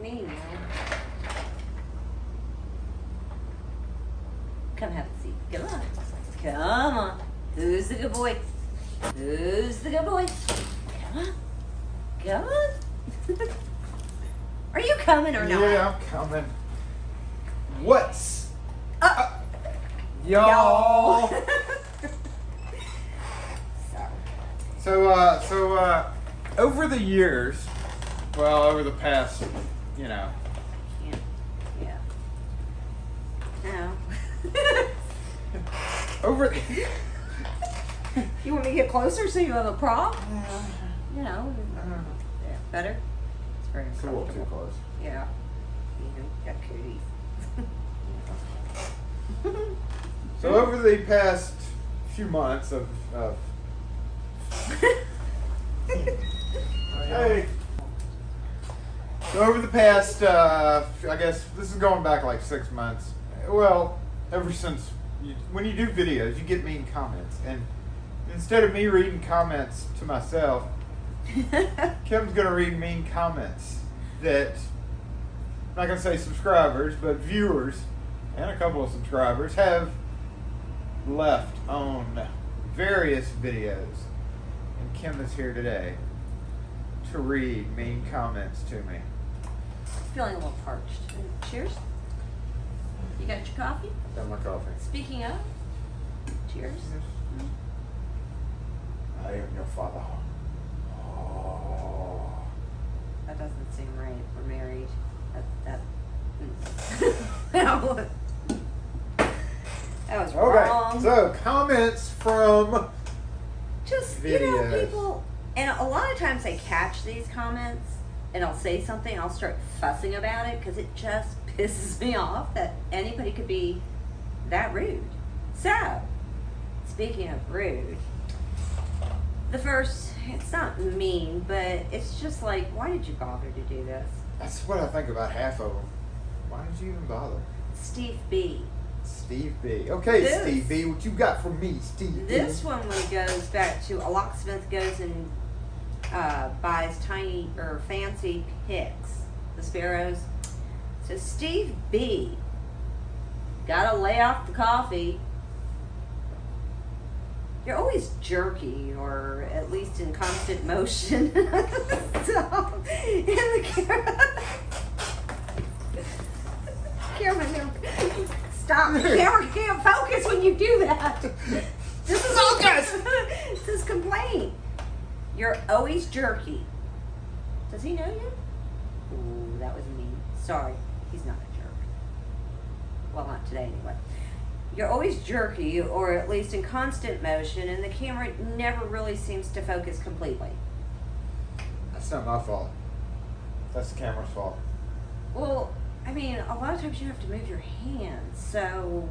me now. Come have a seat. Come on. Come on. Who's the good boy? Who's the good boy? Come on. Come on. Are you coming or not? Yeah, I'm coming. What's up, y'all? Sorry. So, over the years, well, over the past, Yeah. No. over. You want me to get closer so you have a prop? Yeah, better? It's very It's a little too uncomfortable. close. Yeah. You got cooties. So over the past few months of hey. So over the past, I guess this is going back like 6 months. Well, ever since when you do videos, you get mean comments, and instead of me reading comments to myself, Kim's gonna read mean comments that I'm not gonna say subscribers, but viewers and a couple of subscribers have left on various videos. And Kim is here today to read mean comments to me. Feeling a little parched. Cheers. You got your coffee? Got my coffee. Speaking of, cheers. I am your father. Oh. That doesn't seem right. We're married. No. That was wrong. Okay, so comments from Just, videos. people, and a lot of times I catch these comments and I'll say something, I'll start fussing about it because it just pisses me off that anybody could be that rude. So, speaking of rude, the first, it's not mean, but it's just like, why did you bother to do this? That's what I think about half of them. Why did you even bother? Steve B. Steve B. Okay, This- Steve B. What you got for me, Steve B? This one goes back to a locksmith goes and buys tiny or fancy picks, the sparrows. So Steve B. Gotta lay off the coffee. You're always jerky, or at least in constant motion. So, in the camera never stop. The camera can't focus when you do that. This is focus. This is complaint. You're always jerky. Does he know you? Ooh, that was mean. Sorry, he's not a jerk. Well, not today anyway. You're always jerky, or at least in constant motion, and the camera never really seems to focus completely. That's not my fault. That's the camera's fault. Well, I mean, a lot of times you have to move your hands, so,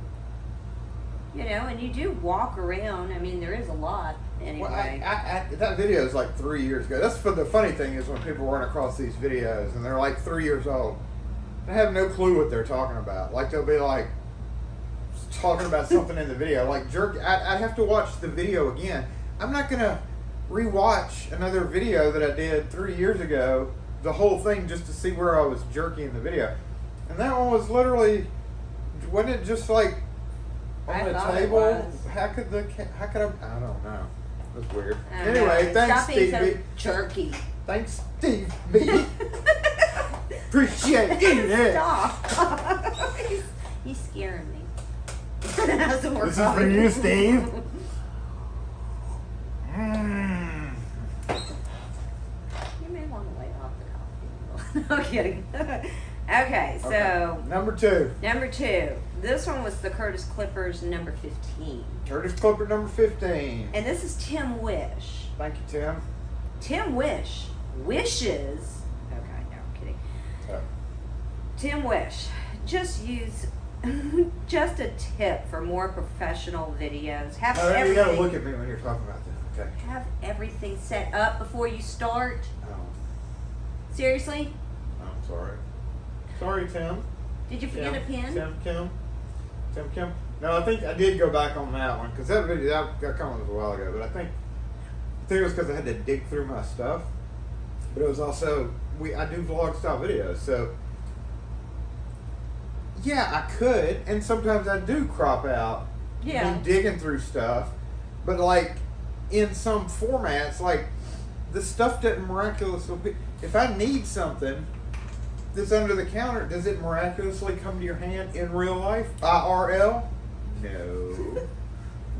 and you do walk around. I mean, there is a lot anyway. Well, that video is like 3 years ago. That's the funny thing is when people run across these videos and they're like 3 years old, they have no clue what they're talking about. Like they'll be like talking about something in the video, like jerk. I'd have to watch the video again. I'm not gonna rewatch another video that I did 3 years ago, the whole thing, just to see where I was jerky in the video. And that one was literally, wasn't it just like on I the thought it table? was. How could I don't know. It was weird. I don't Anyway, know. thanks, Stop being Steve B. so jerky. Thanks, Steve B. Appreciate it. Stop. He's scaring me. That's the This is for you, Steve. You may want to lay off the coffee. No kidding. Okay, so Okay. Number two. number 2. This one was the Curtis Clippers number 15. Curtis Clipper number 15. And this is Tim Wish. Thank you, Tim. Tim Wish wishes. Okay, no, I'm kidding. Oh. Tim Wish, just use just a tip for more professional videos. Have Oh, you everything. gotta look at me when you're talking about this. Okay. Have everything set up before you start. Oh, Seriously? I'm sorry. Sorry, Tim. Did you forget a pen? Tim Kim. No, I think I did go back on that one because that video that comment was a while ago. But I think it was because I had to dig through my stuff. but it was also I do vlog style videos, so yeah, I could, and sometimes I do crop out Yeah. me digging through stuff, but like in some formats, like the stuff doesn't miraculously. If I need something that's under the counter, does it miraculously come to your hand in real life, IRL? No,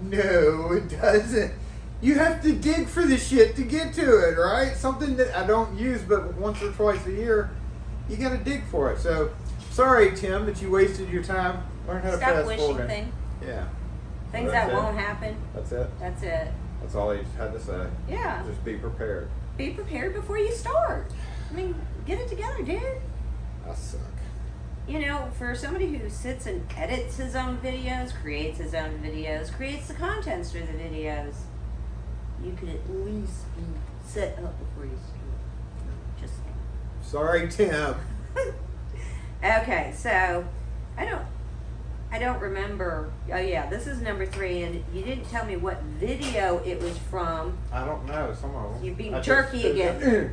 no, it doesn't. You have to dig for the shit to get to it, right? Something that I don't use but once or twice a year, you got to dig for it. So, sorry, Tim, that you wasted your time. Learn how to Stop fast wishing forward. things. Yeah. Things That's that it. won't happen. That's it. That's it. That's all he had to say. Yeah. Just be prepared. Be prepared before you start. I mean, get it together, dude. I suck. You know, for somebody who sits and edits his own videos, creates his own videos, creates the contents for the videos, you could at least be set up before you start. Just saying. Sorry, Tim. Okay, so I don't remember. Oh yeah, this is number 3, and you didn't tell me what video it was from. I don't know. Some of them. You're being I jerky just- again.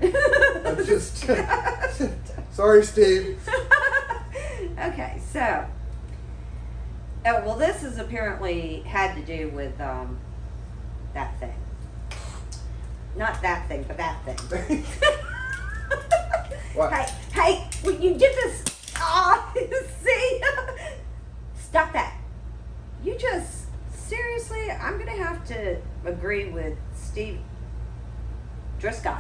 I just. Sorry, Steve. Okay, so. Oh well, this is apparently had to do with that thing. Not that thing, but that thing. What? Hey, when you did this, see? Stop that. You just, seriously, I'm going to have to agree with Steve Driscoll.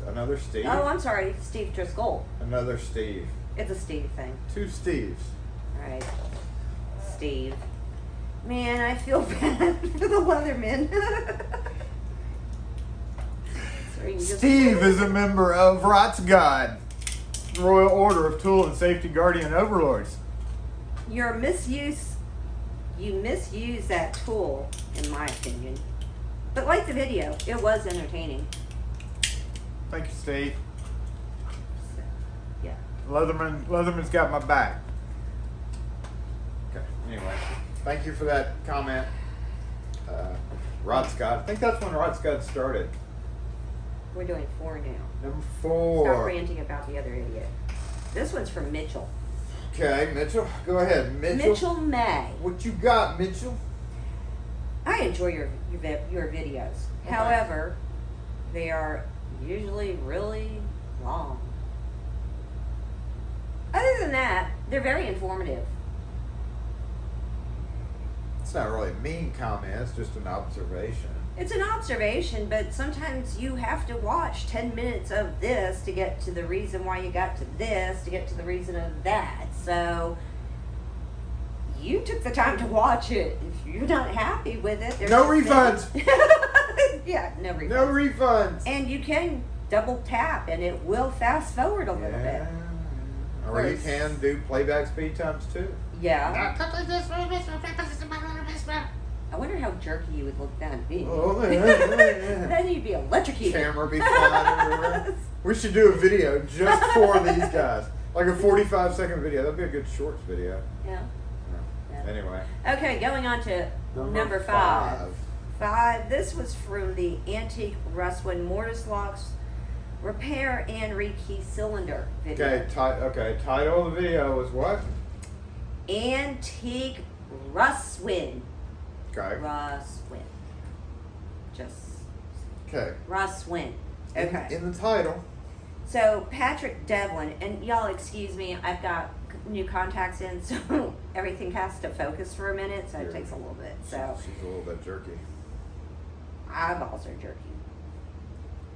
Another Steve. Oh, I'm sorry, Steve Driscoll. Another Steve. It's a Steve thing. 2 Steves. All right. Steve. Man, I feel bad for the Leatherman. Sorry, you just- Steve is a member of Rot's God, Royal Order of Tool and Safety Guardian Overlords. You misuse that tool, in my opinion. But like the video, it was entertaining. Thank you, Steve. So, yeah. Leatherman's got my back. Okay. Anyway, thank you for that comment, Rod Scott. I think that's when Rod Scott started. We're doing 4 now. Number Stop 4. ranting about the other idiot. This one's from Mitchell. Okay, Mitchell, go ahead. Mitchell May. What you got, Mitchell? I enjoy your videos. Okay. However, they are usually really long. Other than that, they're very informative. It's not really a mean comment. It's just an observation. It's an observation, but sometimes you have to watch 10 minutes of this to get to the reason why you got to this, to get to the reason of that. So, you took the time to watch it. If you're not happy with it, there's No refunds. Yeah, no refunds. No refunds. And you can double tap and it will fast forward a little bit. Or you Close. can do playback speed times 2. Yeah. I wonder how jerky you would look then. Oh, yeah. Then you'd be electrocuted. Camera be flying everywhere. We should do a video just for these guys. Like a 45-second video. That'd be a good shorts video. Yeah. Yeah. Anyway. Okay, going on to number 5. 5. This was from the Antique Rustwin Mortise Locks Repair and Rekey Cylinder video. Okay, title of the video was what? Antique Rustwin. Okay. Rustwin. Just Okay. Rustwin. Okay. In the title. So Patrick Devlin, and y'all excuse me, I've got new contacts in, so everything has to focus for a minute, so it takes a little bit. So She's a little bit jerky. eyeballs are jerky.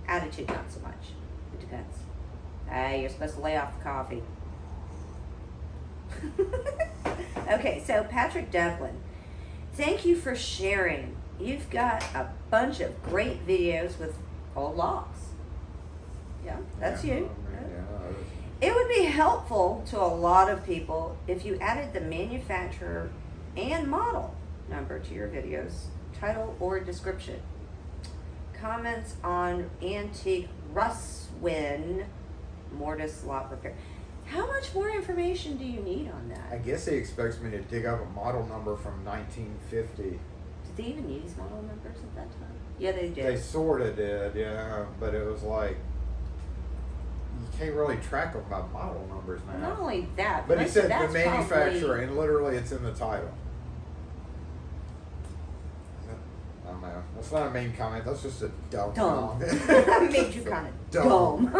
Attitude, not so much. It depends. Hey, you're supposed to lay off the coffee. Okay, so Patrick Devlin, thank you for sharing. You've got a bunch of great videos with old locks. Yeah, that's you. Yeah. It would be helpful to a lot of people if you added the manufacturer and model number to your videos, title or description. Comments on Antique Rustwin Mortise Lock Repair. How much more information do you need on I that? guess he expects me to dig up a model number from 1950. Did they even use model numbers at that time? Yeah, they did. They sorta did, yeah, but it was like can't really track them by model numbers now. Not only that, But he most said of the that's manufacturer, probably- and literally it's in the title. I don't know. That's not a mean comment. That's just a dumb Dumb. comment. Made you kind of Dumb.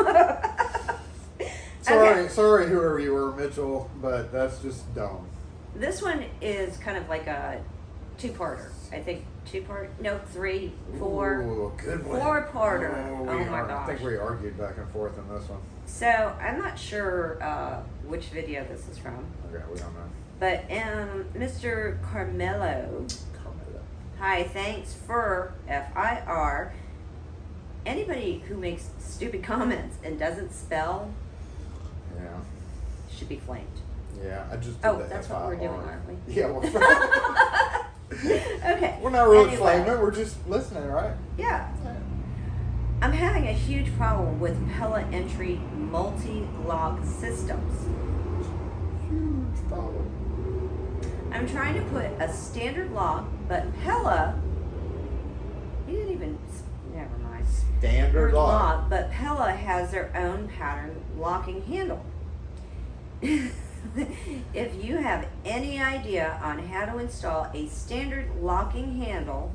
Okay. Sorry, whoever you were, Mitchell, but that's just dumb. This one is kind of like a two-parter. I think three, four. Ooh, good one. Four-parter. Oh, Oh my I gosh. think we argued back and forth on this one. So I'm not sure which video this is from, Okay, we don't know. but Mr. Carmelo. Hi, thanks for FIR. Anybody who makes stupid comments and doesn't spell Yeah. should be flamed. Yeah, I just did Oh, the that's what we're FIR. doing, aren't we? Yeah, well, Okay. we're not really Anyway. flaming, we're just listening, right? Yeah. I'm having a huge problem with Pella Entry multi-log systems. Huge problem. I'm trying to put a standard lock, but Pella, he didn't even, never mind. Standard lock. But Pella has their own pattern locking handle. If you have any idea on how to install a standard locking handle,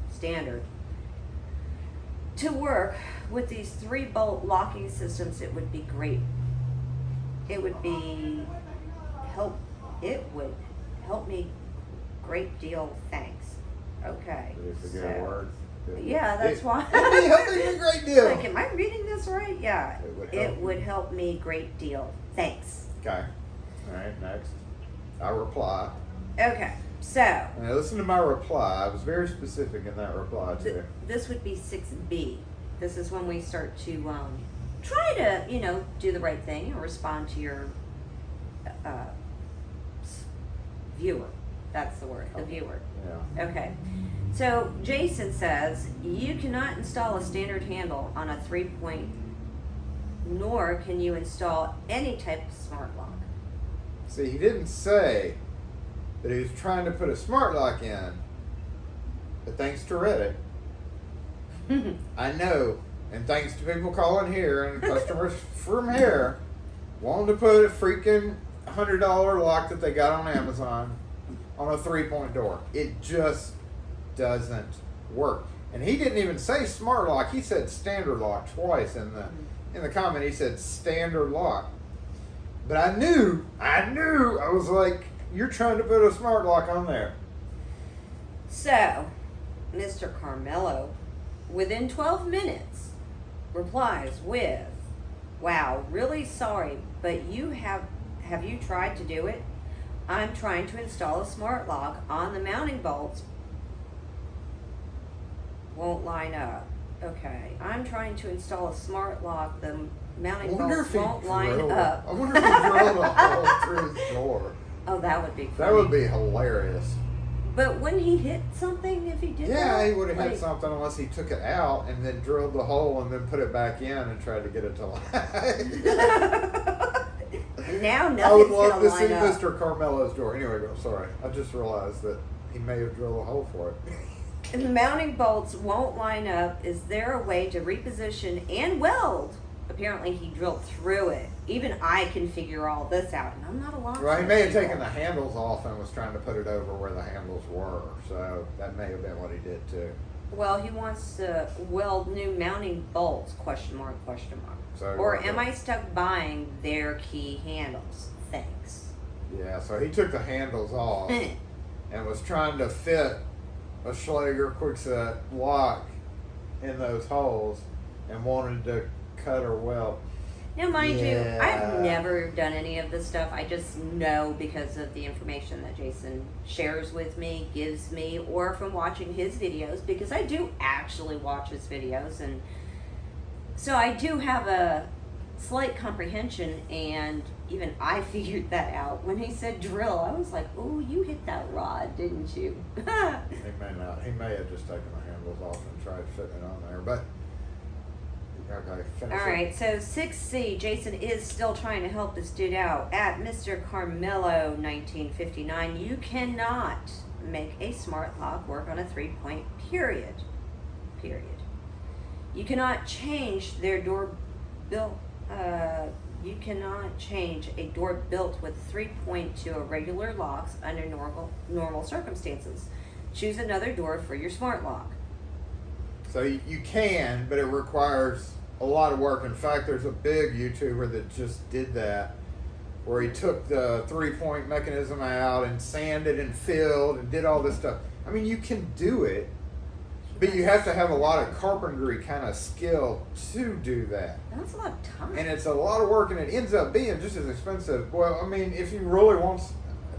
to work with these 3-bolt locking systems, it would be great. It would help me great deal, thanks. Okay. Did you forget a word? Yeah, that's why. It would help me a great deal. Like, am I reading this right? Yeah. It Would help me great deal. Thanks. Okay. All right, next. I reply. Okay, so Now listen to my reply. I was very specific in that reply too. this would be 6B. This is when we start to try to, do the right thing and respond to your viewer. That's the word, the viewer. Yeah. Okay. So Jason says, you cannot install a standard handle on a 3-point, nor can you install any type of smart lock. See, he didn't say that he was trying to put a smart lock in, but thanks to Reddit, I know, and thanks to people calling here and customers from here, wanting to put a freaking $100 lock that they got on Amazon on a 3-point door. It just doesn't work. And he didn't even say smart lock. He said standard lock twice in the comment. He said standard lock. But I knew, I was like, you're trying to put a smart lock on there. So, Mr. Carmelo, within 12 minutes, replies with, wow, really sorry, but have you tried to do it? I'm trying to install a smart lock on the mounting bolts. Won't line up. Okay, I'm trying to install a smart lock. The mounting bolts won't line up. I wonder if he drilled a hole through his door. Oh, that would be funny. That would be hilarious. But wouldn't he hit something if he did that? Yeah, he would have had Like- something unless he took it out and then drilled the hole and then put it back in and tried to get it to line. Now nothing's I would love gonna to line see up. Mr. Carmelo's door. Anyway, I'm sorry. I just realized that he may have drilled a hole for it. If the mounting bolts won't line up, is there a way to reposition and weld? Apparently he drilled through it. Even I can figure all this out, and I'm not a locksmith. Well, he may have people. taken the handles off and was trying to put it over where the handles were. So that may have been what he did too. Well, he wants to weld new mounting bolts, question mark, question mark. So Or am I stuck buying their key handles? Thanks. Yeah, so he took the handles off and was trying to fit a Schlager Quickset lock in those holes and wanted to cut or weld. Now, mind you, Yeah. I've never done any of this stuff. I just know because of the information that Jason shares with me, gives me, or from watching his videos, because I do actually watch his videos. And so I do have a slight comprehension, and even I figured that out. When he said drill, I was like, oh, you hit that rod, didn't you? He may not. He may have just taken the handles off and tried fitting it on there. But, okay, finish All it. right, so 6C, Jason is still trying to help this dude out. At Mr. Carmelo 1959, you cannot make a smart lock work on a 3-point period. You cannot change their door You cannot change a door built with 3-point to irregular locks under normal circumstances. Choose another door for your smart lock. So you can, but it requires a lot of work. In fact, there's a big YouTuber that just did that, where he took the 3-point mechanism out and sanded and filled and did all this stuff. I mean, you can do it, but you have to have a lot of carpentry kind of skill to do that. That's a lot of time. And it's a lot of work, and it ends up being just as expensive. Well, I mean, if you really want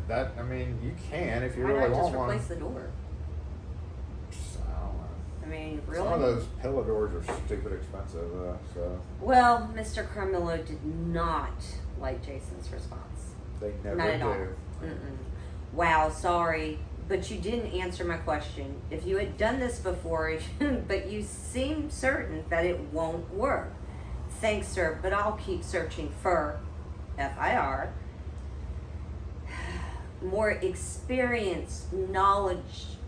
that, I mean, you can if you Why really not want just one. replace the door? I don't know. I mean, really? Some of those pillow doors are stupid expensive, so Well, Mr. Carmelo did not like Jason's response. they never Not at do. all. Mm-mm. Wow, sorry, but you didn't answer my question. If you had done this before, but you seem certain that it won't work. Thanks, sir, but I'll keep searching for FIR. More experience, knowledge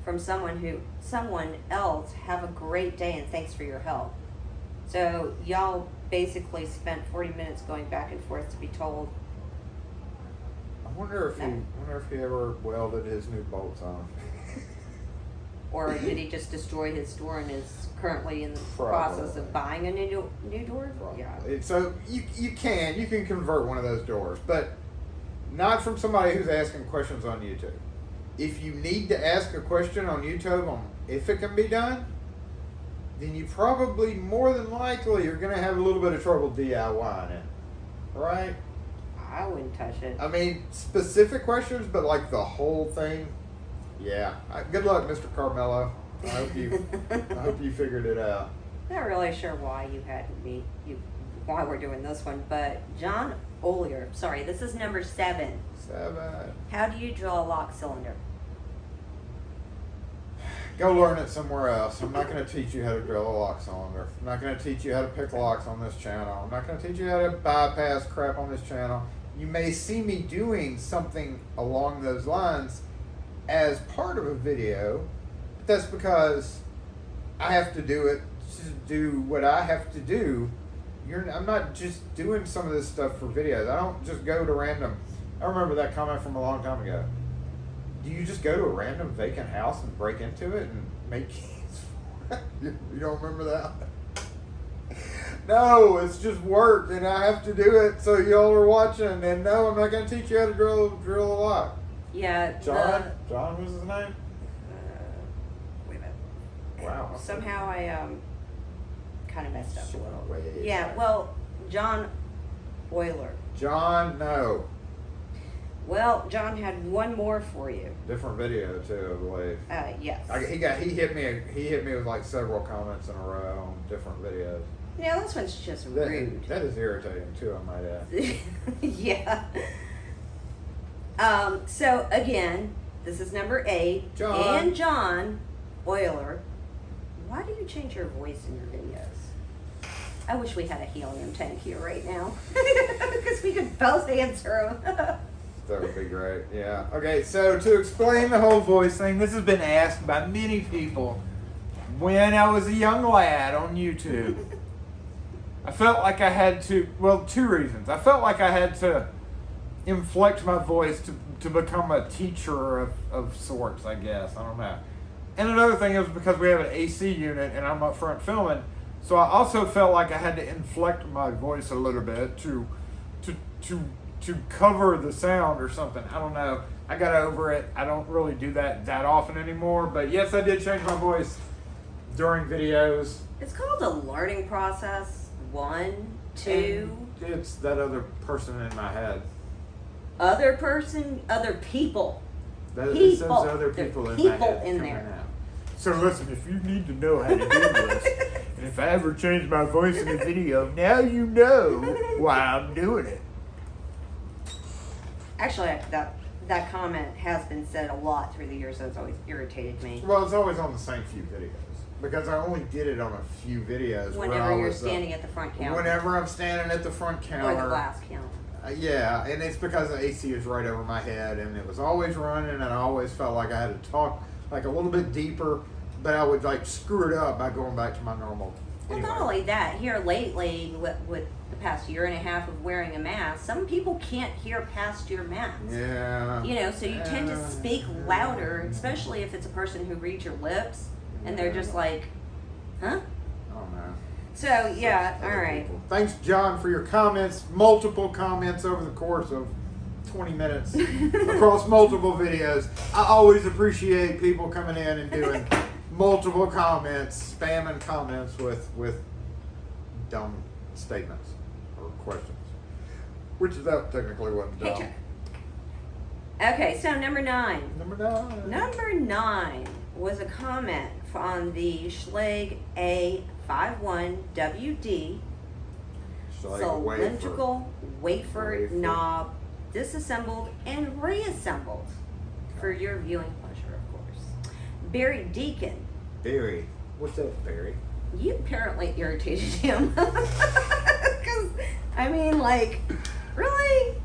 from someone else. Have a great day and thanks for your help. So y'all basically spent 40 minutes going back and forth to be told. I wonder if he ever welded his new bolts on. Or did he just destroy his door and is currently in the Probably. process of buying a new door? Probably. Yeah. So you can convert one of those doors, but not from somebody who's asking questions on YouTube. If you need to ask a question on YouTube on if it can be done, then you probably more than likely are going to have a little bit of trouble DIYing it, right? I wouldn't touch it. I mean, specific questions, but like the whole thing. Yeah. Good luck, Mr. Carmelo. I hope you figured it out. Not really sure why why we're doing this one, but John Olier, sorry, this is number 7. 7. How do you drill a lock cylinder? Go learn it somewhere else. I'm not going to teach you how to drill a lock cylinder. I'm not going to teach you how to pick locks on this channel. I'm not going to teach you how to bypass crap on this channel. You may see me doing something along those lines as part of a video, but that's because I have to do it to do what I have to do. I'm not just doing some of this stuff for videos. I don't just go to random. I remember that comment from a long time ago. Do you just go to a random vacant house and break into it and make keys for it? You don't remember that? No, it's just work, and I have to do it so y'all are watching. And no, I'm not going to teach you how to drill a lock. Yeah. John was his name? Wait a minute. Wow. Somehow I kind of messed up a little. Wait. Yeah, well, John Euler. John, no. Well, John had one more for you. Different video too, I believe. Yes. He hit me with like several comments in a row on different videos. Yeah, this one's just rude. That is irritating too, I might add. Yeah. So again, this is number 8. John. And John Euler. Why do you change your voice in your videos? I wish we had a helium tank here right now, because we could both answer them. That would be great, yeah. Okay, so to explain the whole voice thing, this has been asked by many people when I was a young lad on YouTube. I felt like I had to, well, 2 reasons. I felt like I had to inflect my voice to become a teacher of sorts, I guess. I don't know. And another thing is because we have an AC unit and I'm up front filming, so I also felt like I had to inflect my voice a little bit to cover the sound or something. I don't know. I got over it. I don't really do that often anymore. But yes, I did change my voice during videos. It's called a learning process. 1, 2. And it's that other person in my head. Other person, other people. It says other people in my head. People in there. Out. So listen, if you need to know how to do this, and if I ever change my voice in a video, now you know why I'm doing it. Actually, that comment has been said a lot through the years, so it's always irritated me. Well, it's always on the same few videos. Because I only did it on a few videos. Whenever you're standing at the front counter. Whenever I'm standing at the front counter. Or the glass counter. Yeah, and it's because the AC is right over my head, and it was always running, and I always felt like I had to talk like a little bit deeper, but I would like screw it up by going back to my normal Well, Anyway. not only that, here lately, with the past year and a half of wearing a mask, some people can't hear past your mask. Yeah. You know, so you tend to speak louder, especially if it's a person who reads your lips, and they're just like, huh? Oh man. So, yeah, all right. People. Thanks, John, for your comments. Multiple comments over the course of 20 minutes across multiple videos. I always appreciate people coming in and doing multiple comments, spamming comments with dumb statements or questions, which that technically wasn't dumb. Hey, okay, so number 9. Number 9 was a comment on the Schlage A51WD cylindrical wafer knob, disassembled and reassembled for your viewing pleasure, of course. Barry Deacon. Barry, what's up, Barry? You apparently irritated him. Because, I mean, like, really?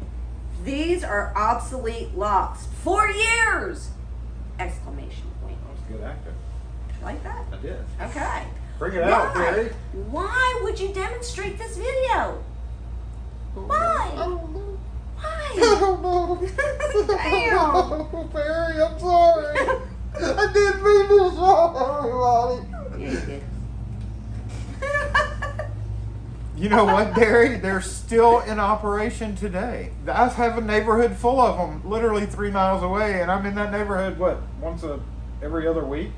These are obsolete locks. 4 years! Exclamation point. That was good acting. Like that? I did. Okay. Bring it out, Barry. Why would you demonstrate this video? Why? I don't know. Why? I don't know. Damn. Oh, Barry, I'm sorry. I didn't mean to show everybody. Yeah, you did. You know what, Barry? They're still in operation today. I have a neighborhood full of them, literally 3 miles away, and I'm in that neighborhood, every other week?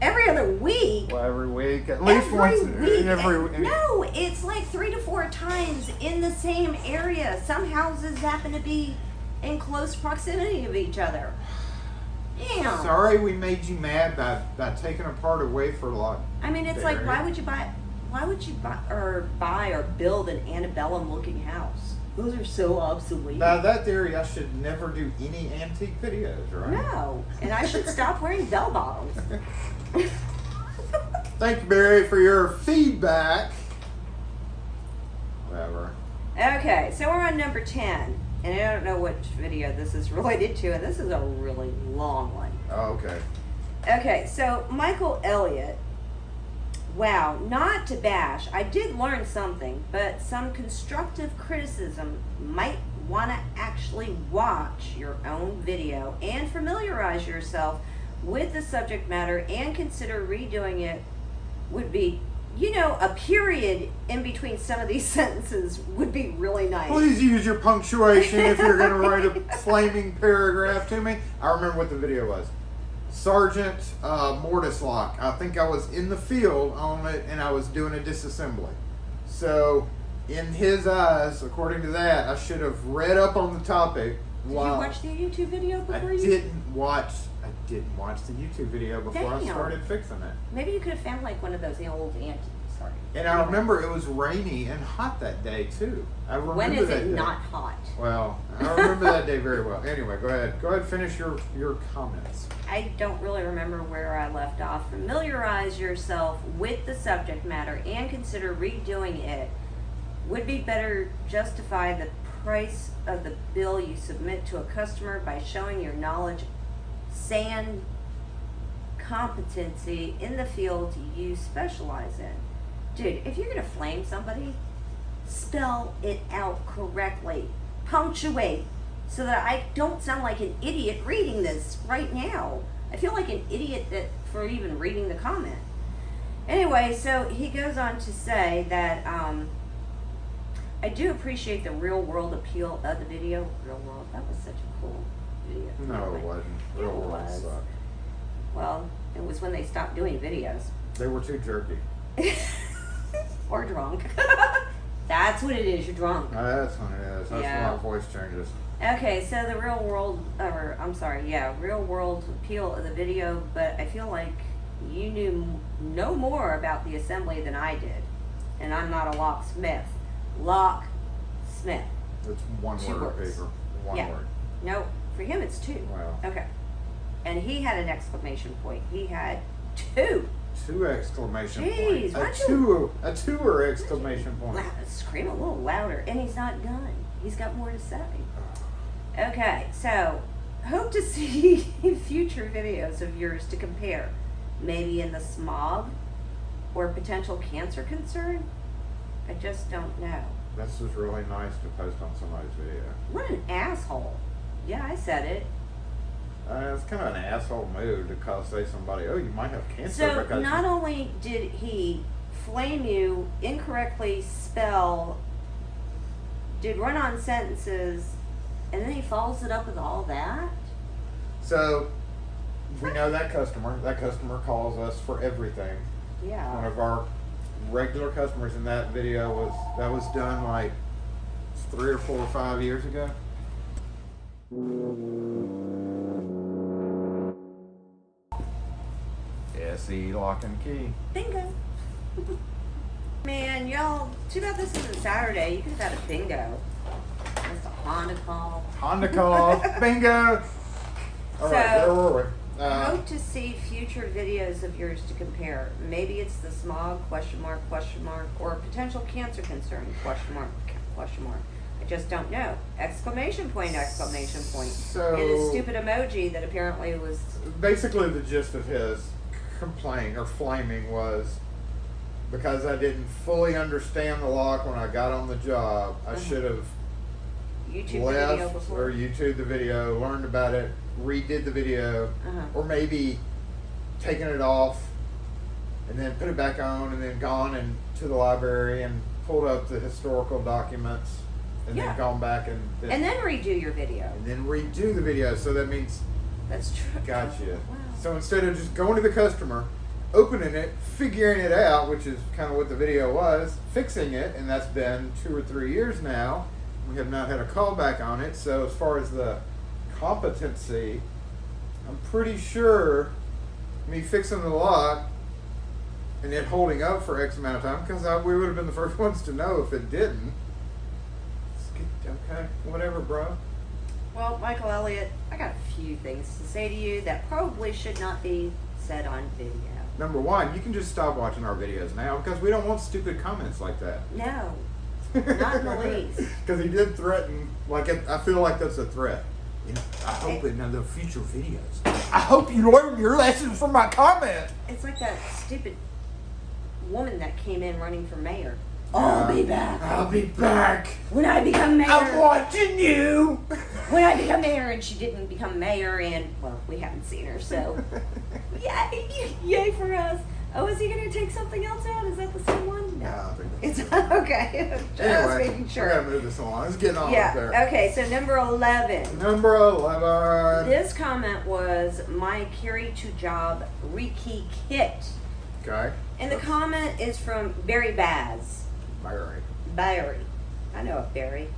Every other week? Well, every week. At least Every once. week? Every No, it's like 3 to 4 times in the same area. Some houses happen to be in close proximity of each other. Damn. Sorry we made you mad by taking apart a wafer lock. I mean, it's Barry. like, why would you buy or build an antebellum looking house? Those are so obsolete. By that theory, I should never do any antique videos, right? No, and I should stop wearing bell bottoms. Thank you, Barry, for your feedback. Whatever. Okay, so we're on number 10, and I don't know which video this is related to, and this is a really long one. Oh, okay. Okay, so Michael Elliott. Wow, not to bash, I did learn something, but some constructive criticism might want to actually watch your own video and familiarize yourself with the subject matter and consider redoing it. Would be, a period in between some of these sentences would be really nice. Please use your punctuation if you're going to write a flaming paragraph to me. I remember what the video was. Sergeant Mortis lock. I think I was in the field on it and I was doing a disassembly. So, in his eyes, according to that, I should have read up on the topic. Did you watch the YouTube video before I didn't watch the YouTube video before I started fixing it. Maybe you could have found like one of those old antiques. Sorry. And I remember it was rainy and hot that day too. I remember when is that it day. not hot? Well, I remember that day very well. Anyway, go ahead. Go ahead and finish your comments. I don't really remember where I left off. Familiarize yourself with the subject matter and consider redoing it. Would be better justify the price of the bill you submit to a customer by showing your knowledge and competency in the field you specialize in. Dude, if you're going to flame somebody, spell it out correctly. Punctuate so that I don't sound like an idiot reading this right now. I feel like an idiot for even reading the comment. Anyway, so he goes on to say that I do appreciate the real world appeal of the video. Real world, that was such a cool video. No, it wasn't. Real world was. sucked. Well, it was when they stopped doing videos. They were too jerky. Or drunk. That's what it is, you're drunk. That's what it is. That's Yeah. when my voice changes. Okay, so the real world appeal of the video, but I feel like you knew no more about the assembly than I did. And I'm not a locksmith. Locksmith. It's one Two word words. paper. One Yeah. word. No, for him it's 2. Wow. Okay. And he had an exclamation point. He had 2. 2 exclamation Jeez, points. why don't A two-er exclamation point. Scream a little louder. And he's not done. He's got more to say. Okay, so hope to see future videos of yours to compare. Maybe in the smog or potential cancer concern? I just don't know. This was really nice to post on somebody's video. What an asshole. Yeah, I said it. It's kind of an asshole move to say somebody, oh, you might have cancer. So because not only did he flame you, incorrectly spell, did run-on sentences, and then he follows it up with all that? So we know that customer. That customer calls us for everything. Yeah. One of our regular customers in that video was done like 3 or 4 or 5 years ago. SE lock and key. Bingo. Man, y'all, too bad this isn't Saturday. You could have had a bingo. Just a Honda call. Honda call. Bingo. All right, where were we? I hope to see future videos of yours to compare. Maybe it's the smog, question mark, or potential cancer concern, question mark. I just don't know. Exclamation point. So, and a stupid emoji that apparently was... Basically the gist of his complaint or flaming was, because I didn't fully understand the lock when I got on the job, I should have YouTube the video before. Or YouTube the video, learned about it, redid the video, or maybe taken it off and then put it back on and then gone and to the library and pulled up the historical documents and then gone back and then redo your video. And then redo the video. So that means... That's true. Gotcha. Wow. So instead of just going to the customer, opening it, figuring it out, which is kind of what the video was, fixing it, and that's been 2 or 3 years now. We have not had a call back on it. So as far as the competency, I'm pretty sure me fixing the lock and it holding up for X amount of time, because we would have been the first ones to know if it didn't. Okay, whatever, bro. Well, Michael Elliott, I got a few things to say to you that probably should not be said on video. Number one, you can just stop watching our videos now, because we don't want stupid comments like that. No, not in the least. Because he did threaten, I feel like that's a threat. You know, I hope in the future videos, I hope you learn your lesson from my comment. It's like that stupid woman that came in running for mayor. I'll be back. I'll be back. When I become mayor. I'm watching you. When I become mayor, and she didn't become mayor, and, well, we haven't seen her, so yay for us. Oh, is he going to take something else out? Is that the same one? No. I don't think It's okay. Just anyway, making sure. we got to move this along. Let's get on up there. Okay, so number 11. Number 11. This comment was my carry to job rekey kit. Okay. And the comment is from Barry Baz. Barry. I know a Barry.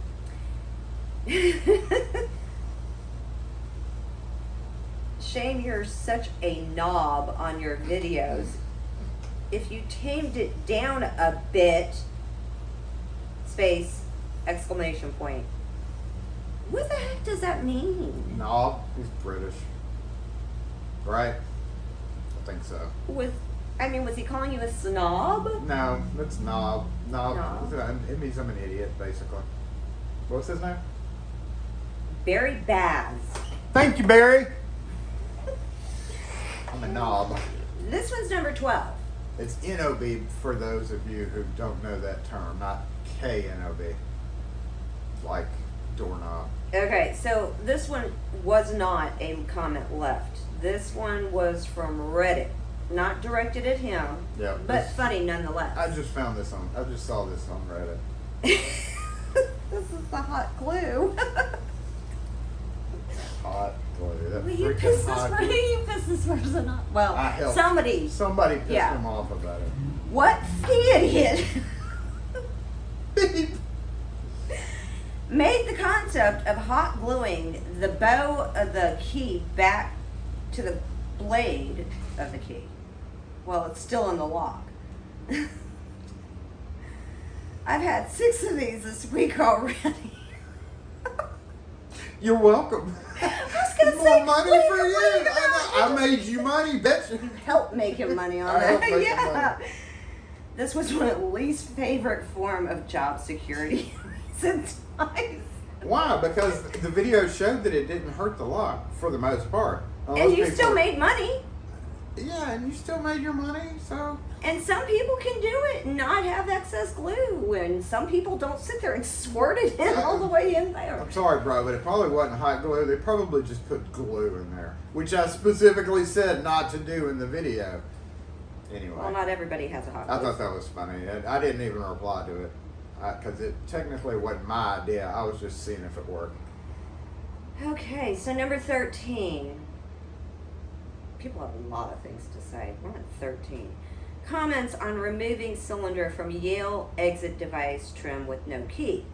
Shane, you're such a knob on your videos. If you tamed it down a bit, space, exclamation point. What the heck does that mean? Knob. He's British. Right? I think so. Was he calling you a snob? No, that's knob. Knob. It means I'm an idiot, basically. What's his name? Barry Baz. Thank you, Barry. I'm a knob. This one's number 12. It's N-O-B for those of you who don't know that term, not K-N-O-B. Like doorknob. Okay, so this one was not a comment left. This one was from Reddit. Not directed at him, but funny nonetheless. I just saw this on Reddit. This is the hot glue. Hot glue. That Will you freaking piss hot glue. you piss this person off? Well, I helped. somebody Somebody pissed him off about it. What idiot made the concept of hot gluing the bow of the key back to the blade of the key? Well, it's still in the lock. I've had 6 of these this week already. You're welcome. I was going to More say, money what for are you. talking about? I made you money, bet you. Help make him money on I helped that. make him Yeah. money. This was my least favorite form of job security since life. Why? Because the video showed that it didn't hurt the lock for the most part. And you still made money. Yeah, and you still made your money, so. And some people can do it and not have excess glue, and some people don't sit there and squirt it in all the way in there. I'm sorry, bro, but it probably wasn't hot glue. They probably just put glue in there, which I specifically said not to do in the video. Anyway. Well, not everybody has a hot glue. I thought that was funny. I didn't even reply to it because it technically wasn't my idea. I was just seeing if it worked. Okay, so number 13. People have a lot of things to say. We're on 13. Comments on removing cylinder from Yale exit device trim with no key.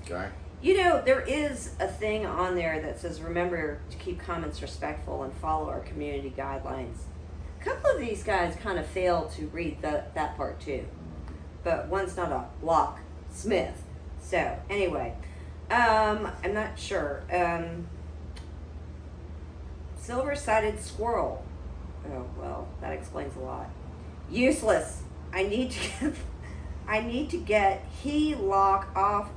Okay. You know, there is a thing on there that says, remember to keep comments respectful and follow our community guidelines. A couple of these guys kind of failed to read that part too. But one's not a locksmith. So, anyway, I'm not sure. Silver-sided squirrel. Oh, well, that explains a lot. Useless. I need to get key lock off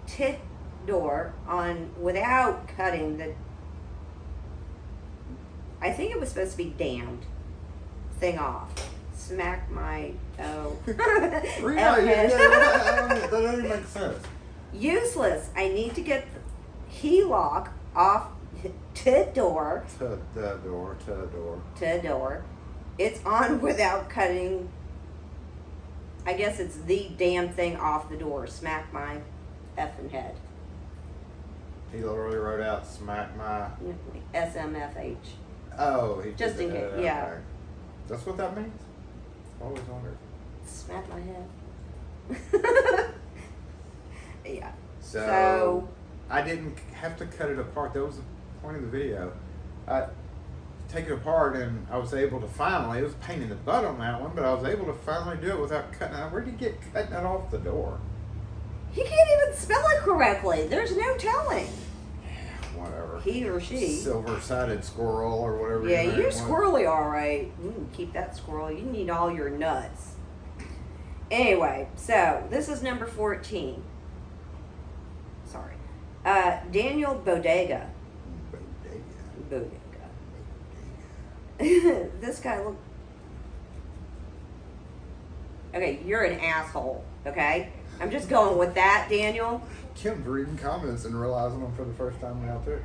tit door on without cutting the. I think it was supposed to be damned thing off. Smack my Really? That doesn't even make sense. Useless. I need to get the key lock off tit door. To door. It's on without cutting. I guess it's the damn thing off the door. Smack my effing head. He literally wrote out "smack my." SMFH. Oh, he Just did in that, case, yeah. okay. That's what that means. Always wondered. Smack my head. Yeah. So I didn't have to cut it apart. That was the point of the video. I take it apart, and I was able to finally. It was a pain in the butt on that one, but I was able to finally do it without cutting it. Where did you get cutting it off the door? He can't even spell it correctly. There's no telling. Whatever. He or she. Silver-sided squirrel or whatever. Yeah, your name you're was. squirrely, all right. Keep that squirrel. You need all your nuts. Anyway, so this is number 14. Sorry. Daniel Bodega. This guy look. Okay, you're an asshole. Okay, I'm just going with that, Daniel. Kim's reading comments and realizing them for the first time now too.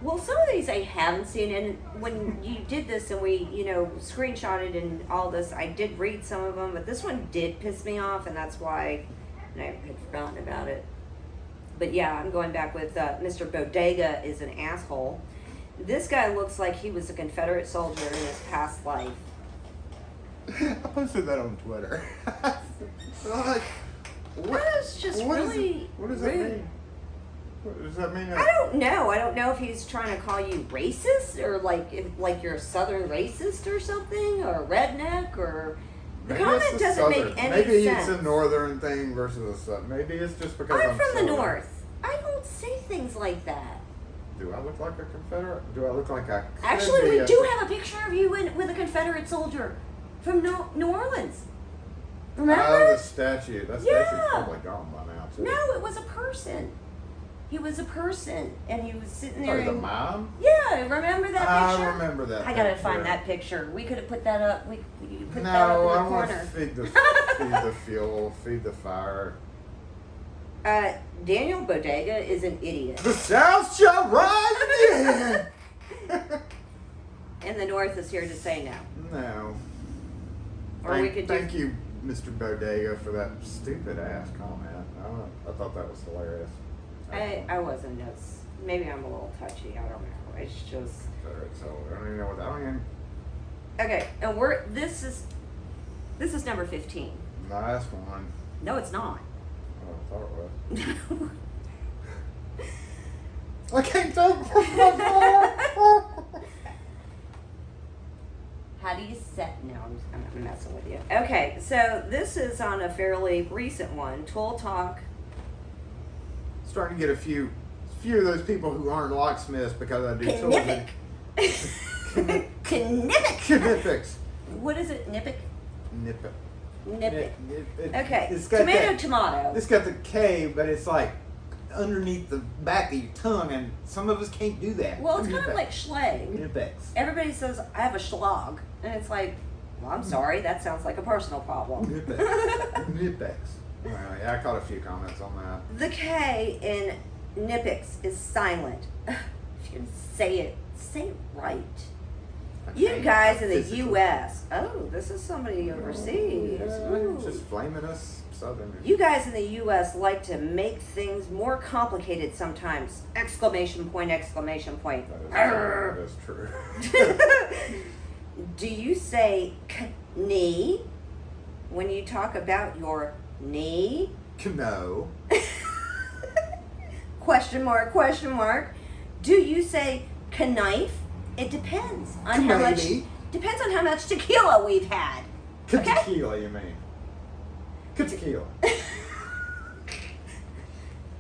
Well, some of these I haven't seen, and when you did this and we, screenshotted and all this, I did read some of them, but this one did piss me off, and that's why I had forgotten about it. But yeah, I'm going back with Mr. Bodega is an asshole. This guy looks like he was a Confederate soldier in his past life. I posted that on Twitter. Like, That is just really what does that rude. mean? What does that mean? I don't know. I don't know if he's trying to call you racist or like you're a Southern racist or something or redneck or. The Maybe comment it's the doesn't southern. make any Maybe sense. it's a northern thing versus a southern. Maybe it's just because I'm I'm from southern. the north. I don't say things like that. Do I look like a Confederate? Do I look like I could Actually, be we do have a picture of you with a Confederate soldier from New Orleans. Remember? Oh, the statue. That Yeah. statue's probably gone by now, too. No, it was a person. He was a person, and he was sitting Oh, there. the and- mom? Yeah, remember that picture? I remember that. I gotta picture. find that picture. We could have put that up. We put that up No, in I the want to corner. feed the fuel, feed the fire. Daniel Bodega is an idiot. The South shall rise again. And the North is here to say no. No. Or we could do. Thank you, Mr. Bodega, for that stupid ass comment. I thought that was hilarious. I wasn't as. Maybe I'm a little touchy. I don't know. It's just. So I don't even know what that. I don't even. Okay, and This is number 15. Last one. No, it's not. Oh, I thought it was. I can't take. How do you set? No, I'm messing with you. Okay, so this is on a fairly recent one. Tool Talk. Starting to get a few of those people who aren't locksmiths because I do tools. Knific. Knifics. What is it? Nippic? Nip Nippic. it. Okay. It's got Tomato, that- tomato. It's got the K, but it's like underneath the back of your tongue, and some of us can't do that. Well, it's kind of like schlag. Nipex. Everybody says, I have a schlag. And it's like, well, I'm sorry, that sounds like a personal problem. Nipex. Nipex. Well, yeah, I caught a few comments on that. The K in Nipex is silent. If you say it right. You guys in the U.S. Oh, this is somebody overseas. Ooh. Just flaming us Southerners. You guys in the U.S. like to make things more complicated sometimes. Exclamation point, exclamation point. That is true. Do you say knee when you talk about your knee? No. Question mark, question mark. Do you say knife? It depends on how much. Depends on how much tequila we've had. Okay? Tequila, you mean? Tequila.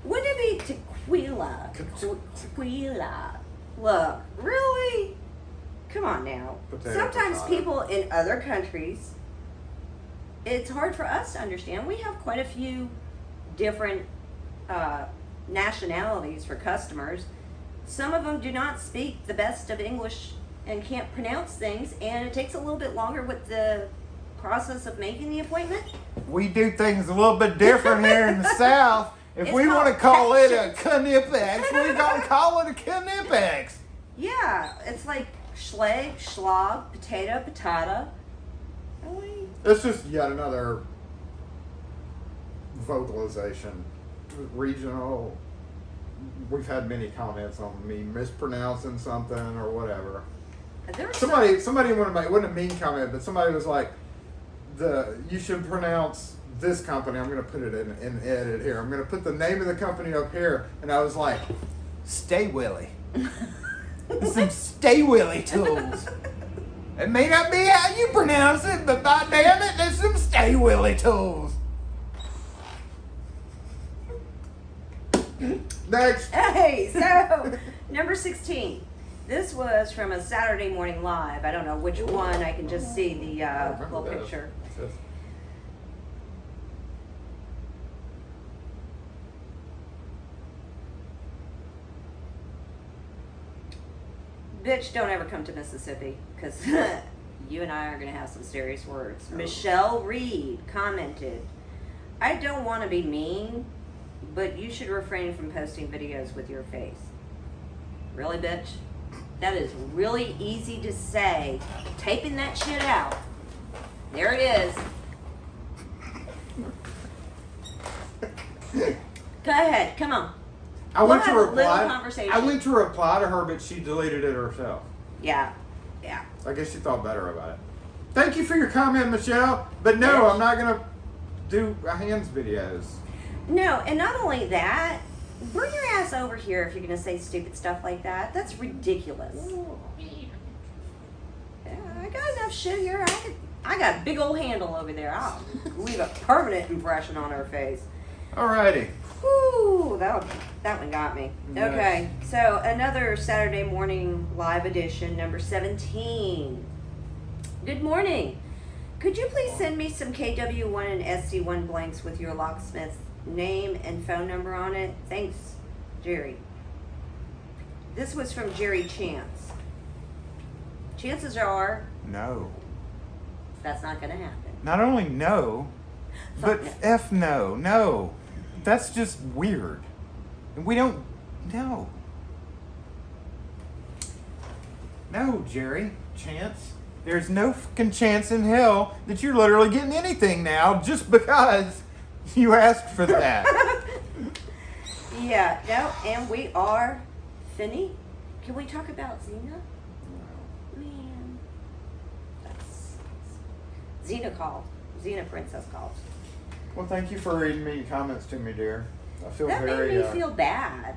Wouldn't it be tequila? Tequila. Look, really? Come on now. Sometimes people in other countries, it's hard for us to understand. We have quite a few different nationalities for customers. Some of them do not speak the best of English and can't pronounce things, and it takes a little bit longer with the process of making the appointment. We do things a little bit different here in the South. If It's we want to called call it a patience. Knipex, we're going to call it a Knipex. Yeah, it's like schlag, schlag, potato, patata. Really? It's just yet another vocalization. Regional. We've had many comments on me mispronouncing something or whatever. There's Somebody it wasn't a mean comment, but somebody was like, you should pronounce this company. I'm going to put it in edit here. I'm going to put the name of the company up here. And I was like, Stay Willy. Some Stay Willy tools. It may not be how you pronounce it, but by damn it, there's some Stay Willy tools. Next. Hey, so number 16. This was from a Saturday Morning Live. I don't know which one. I can just see the little picture. Bitch, don't ever come to Mississippi, because you and I are going to have some serious words. Michelle Reed commented, I don't want to be mean, but you should refrain from posting videos with your face. Really, bitch? That is really easy to say. Taping that shit out. There it is. Go ahead, come on. I went We'll to have a little reply. conversation. I went to reply to her, but she deleted it herself. Yeah. I guess she thought better about it. Thank you for your comment, Michelle. But no, I'm not gonna do hands videos. No, and not only that, bring your ass over here if you're gonna say stupid stuff like that. That's ridiculous. Yeah, I got enough shit here. I got a big old handle over there. I'll leave a permanent impression on her face. Alrighty. Whew, that one got me. Nice. Okay, so another Saturday morning live edition, number 17. Good morning. Could you please send me some KW1 and SC1 blanks with your locksmith name and phone number on it? Thanks, Jerry. This was from Jerry Chance. Chances are No. that's not going to happen. Not only no, but Fuck F no. No. That's just weird. We don't. No. No, Jerry. Chance. There's no fucking chance in hell that you're literally getting anything now just because you asked for that. Yeah, no, and we are Finny. Can we talk about Xena? Man. Xena called. Xena Princess called. Well, thank you for reading me comments to me, dear. I feel That very. made me feel bad.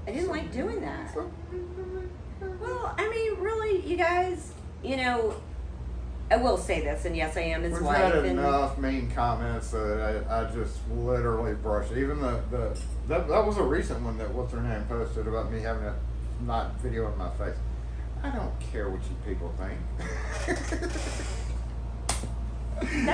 I didn't like doing that. Well, I mean, really, you guys, you know, I will say this, and yes, I am his We've wife. had and enough mean comments that I just literally brushed. Even that was a recent one that what's her name posted about me having a not video in my face. I don't care what you people think.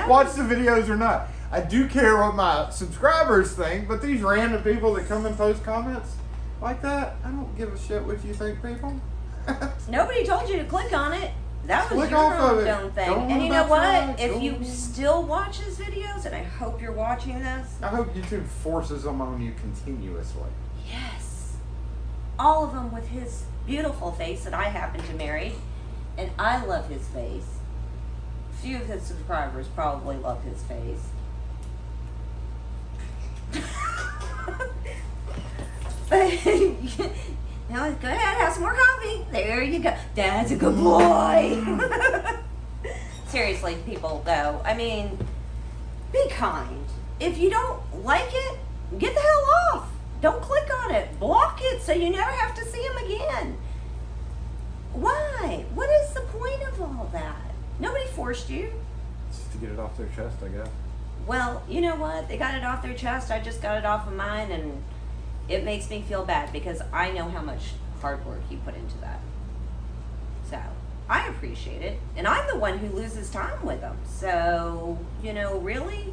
Watch the videos or not. I do care what my subscribers think, but these random people that come and post comments like that, I don't give a shit what you think, people. Nobody told you to click on it. That was Click your off of own it. dumb thing. Go on And you know about what? your If life. you Go on. still watch his videos, and I hope you're watching this, I hope YouTube forces them on you continuously. yes. All of them with his beautiful face that I happen to marry. And I love his face. Few of his subscribers probably love his face. But now go ahead, have some more coffee. There you go. Dad's a good boy. Seriously, people, though, I mean, be kind. If you don't like it, get the hell off. Don't click on it. Block it so you never have to see him again. Why? What is the point of all that? Nobody forced you. Just to get it off their chest, I guess. Well, you know what? They got it off their chest. I just got it off of mine, and it makes me feel bad because I know how much hard work you put into that. So, I appreciate it. And I'm the one who loses time with them. So, really?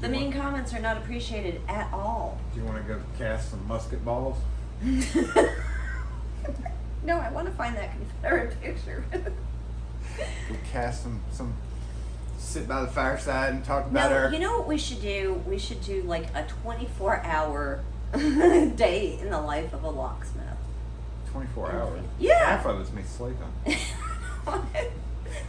The mean comments are not appreciated at all. Do you want to go cast some musket balls? No, I want to find that Confederate picture. Go cast some sit by the fireside and talk about No, our... you know what we should do? We should do like a 24-hour day in the life of a locksmith. 24 hours. Yeah. Half of it's me sleeping.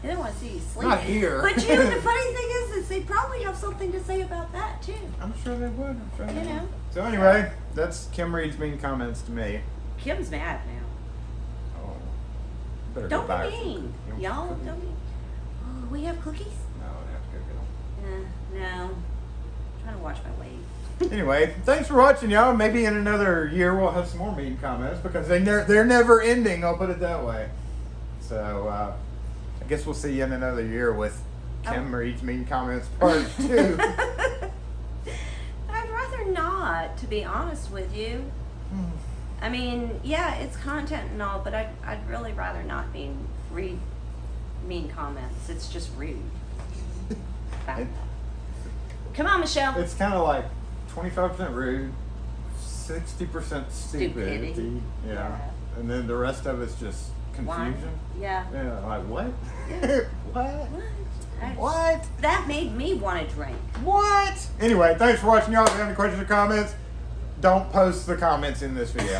They don't want to see you sleep. Not here. But you know what the funny thing is they probably have something to say about that too. I'm sure they would. I'm sure they You know. would. So anyway, that's Kim Reed's mean comments to me. Kim's mad now. Oh, better Don't go buy her be some mean. cookies. Y'all, Cookies? don't be. Oh, we have cookies? No, I'd have to go get them. No. I'm trying to watch my weight. Anyway, thanks for watching, y'all. Maybe in another year we'll have some more mean comments because they're never ending. I'll put it that way. So I guess we'll see you in another year with Kim Reed's mean comments part 2. I'd rather not, to be honest with you. I mean, yeah, it's content and all, but I'd really rather not read mean comments. It's just rude. Come on, Michelle. It's kind of like 25% rude, 60% stupidity. Yeah. And then the rest of it's just Why? confusion. Yeah. Yeah, like what? Yeah. What? What? What? That made me want to drink. What? Anyway, thanks for watching, y'all. If you have any questions or comments, don't post the comments in this video.